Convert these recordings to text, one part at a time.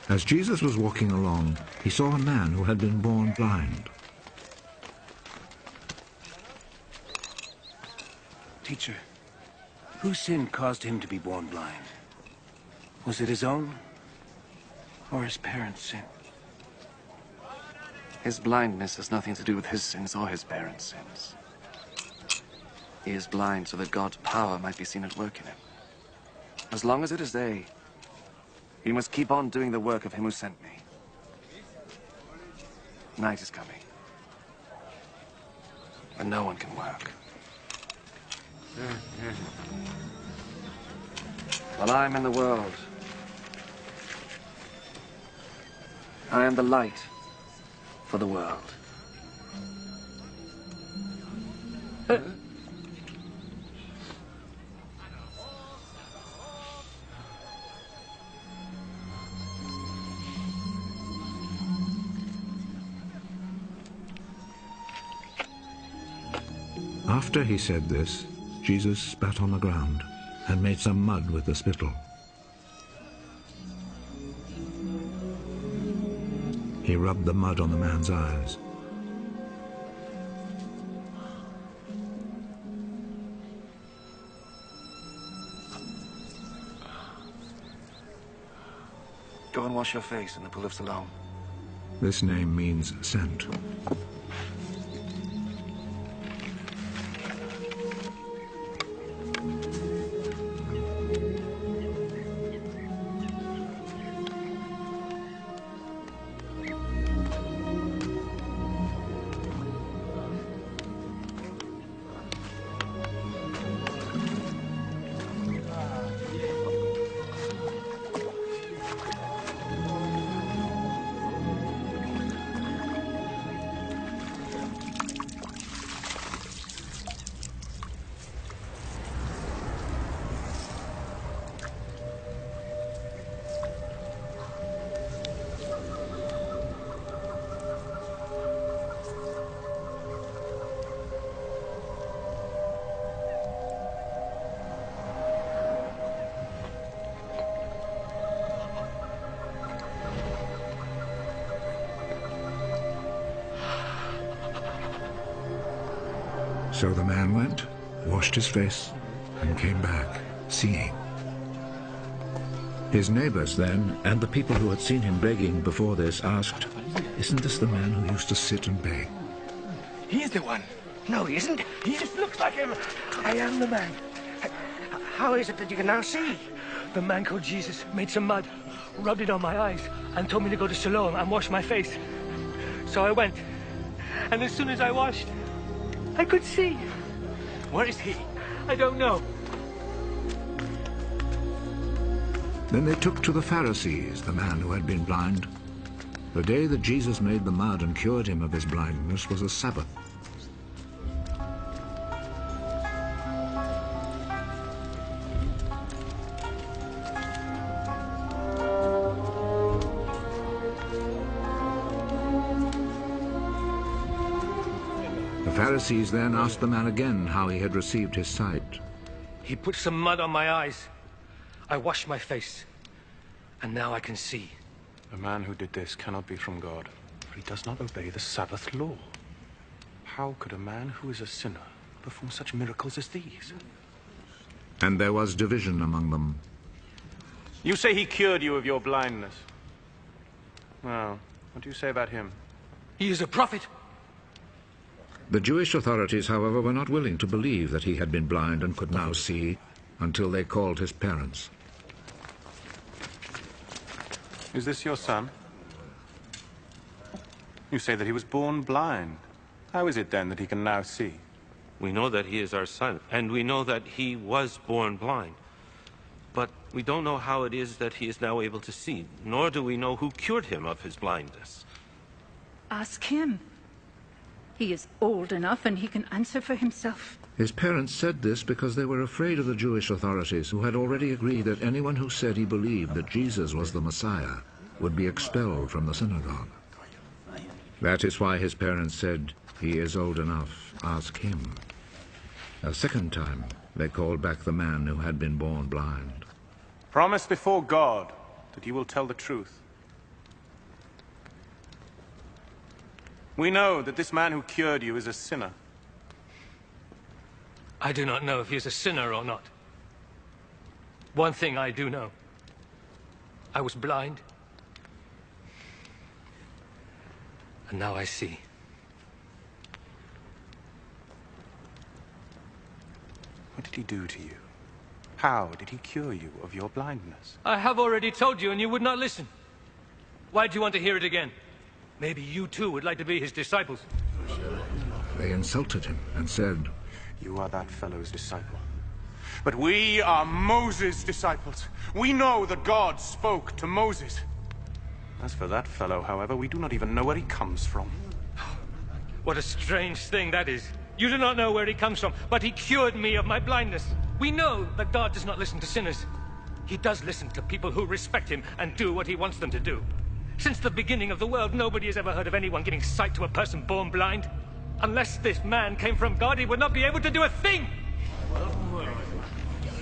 As Jesus was walking along, he saw a man who had been born blind. Teacher, whose sin caused him to be born blind? Was it his own, or his parents' sin? His blindness has nothing to do with his sins or his parents' sins. He is blind so that God's power might be seen at work in him. As long as it is day, he must keep on doing the work of him who sent me. Night is coming, and no one can work. While I am in the world, I am the light for the world. After he said this, Jesus spat on the ground and made some mud with the spittle. He rubbed the mud on the man's eyes. Go and wash your face in the pool of Siloam. This name means sent. So the man went, washed his face, and came back, seeing. His neighbors then, and the people who had seen him begging before this, asked, "Isn't this the man who used to sit and beg?" He's the one. No, he isn't. He just looks like him. I am the man. How is it that you can now see? The man called Jesus made some mud, rubbed it on my eyes, and told me to go to Siloam and wash my face. So I went, and as soon as I washed, I could see. Where is he? I don't know. Then they took to the Pharisees the man who had been blind. The day that Jesus made the mud and cured him of his blindness was a Sabbath. The Pharisees then asked the man again how he had received his sight. He put some mud on my eyes. I washed my face, and now I can see. The man who did this cannot be from God, for he does not obey the Sabbath law. How could a man who is a sinner perform such miracles as these? And there was division among them. You say he cured you of your blindness. Well, what do you say about him? He is a prophet. The Jewish authorities, however, were not willing to believe that he had been blind and could now see, until they called his parents. Is this your son? You say that he was born blind. How is it then that he can now see? We know that he is our son, and we know that he was born blind. But we don't know how it is that he is now able to see, nor do we know who cured him of his blindness. Ask him. He is old enough and he can answer for himself. His parents said this because they were afraid of the Jewish authorities, who had already agreed that anyone who said he believed that Jesus was the Messiah would be expelled from the synagogue. That is why his parents said, "He is old enough. ask him. A second time, they called back the man who had been born blind. Promise before God that you will tell the truth. We know that this man who cured you is a sinner. I do not know if he is a sinner or not. One thing I do know. I was blind. And now I see. What did he do to you? How did he cure you of your blindness? I have already told you and you would not listen. Why do you want to hear it again? Maybe you too would like to be his disciples. They insulted him and said, You are that fellow's disciple. But we are Moses' disciples. We know that God spoke to Moses. As for that fellow, however, we do not even know where he comes from. What a strange thing that is. You do not know where he comes from, but he cured me of my blindness. We know that God does not listen to sinners. He does listen to people who respect him and do what he wants them to do. Since the beginning of the world, nobody has ever heard of anyone giving sight to a person born blind. Unless this man came from God, he would not be able to do a thing!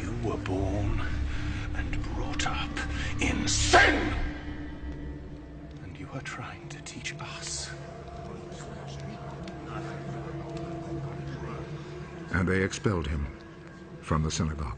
You were born and brought up in sin! And you are trying to teach us. and they expelled him from the synagogue.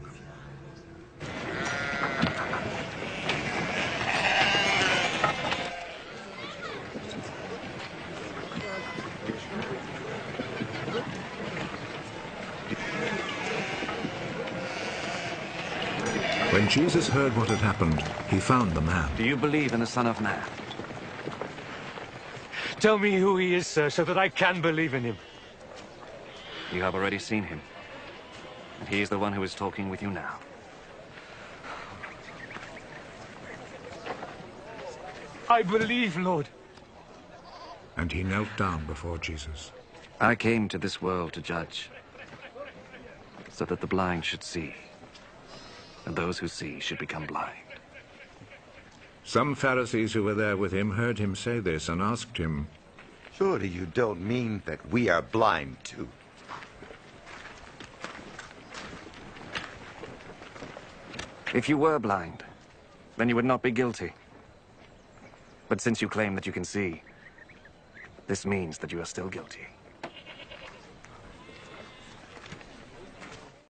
When Jesus heard what had happened, he found the man. Do you believe in the Son of Man? Tell me who he is, sir, so that I can believe in him. You have already seen him. And he is the one who is talking with you now. I believe, Lord. And he knelt down before Jesus. I came to this world to judge, so that the blind should see, and those who see should become blind. Some Pharisees who were there with him heard him say this and asked him, Surely you don't mean that we are blind too? If you were blind, then you would not be guilty. But since you claim that you can see, this means that you are still guilty.